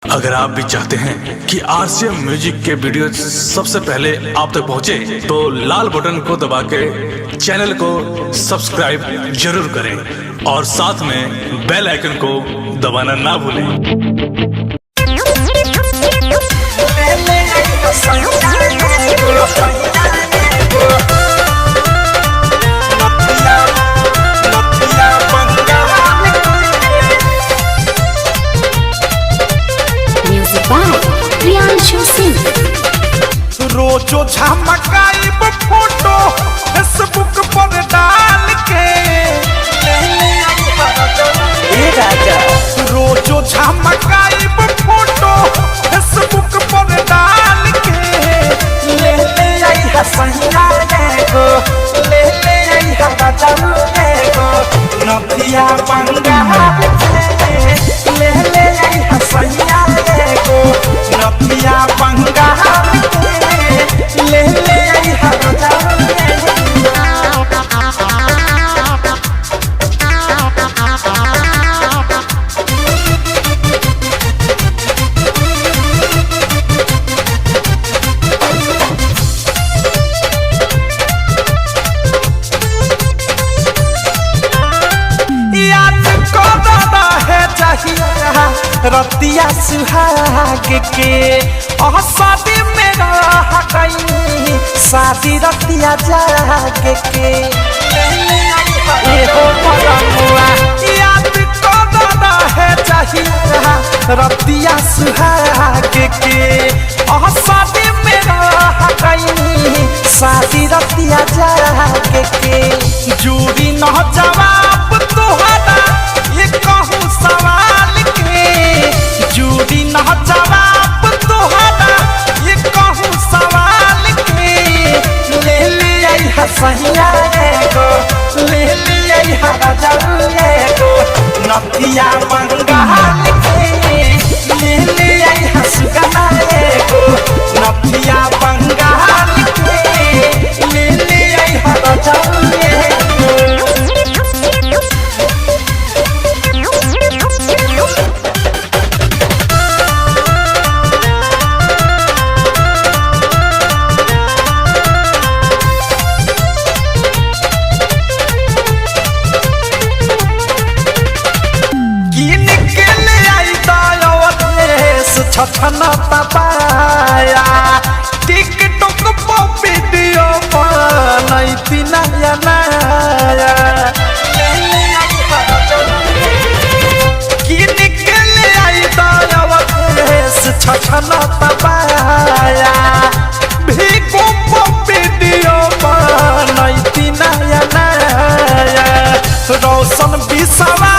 अगर आप भी चाहते हैं कि आरसीएम म्यूजिक के वीडियो सबसे पहले आप तक पहुंचे, तो लाल बटन को दबा के चैनल को सब्सक्राइब जरूर करें और साथ में बेल आइकन को दबाना ना भूलें। रोजो झमकाइब फोटो फेसबुक पर डाल के रोजो झमकाइब फोटो फेसबुक पर डाल के ले आई हसैया को ले आई हजारू को नदिया बंगाल ले आई हसैया को नदिया बंगाल ले आई हजारू रतिया सुहाग के शादी में रह गई शादी रतिया जाग के याद है चाहिए रतिया सुहाग के शादी में रह गई शादी रतिया जाग के जूरी न जवाब तुहरा ये कहूँ सवाल जूरी न जवाब तुहरा ये कहूँ सवाल के ले आई हसैया को ले आई हजारू को नदिया बंगाल के ले आई हसुगना को नदिया बंगाल के ले आई हजारू छछना तपाया टिकटॉक पर वीडियो बनैती नया नया कि निकले आई दयावत छछना तपाया भीको पर वीडियो बनैती नया नया रोशन बिसवा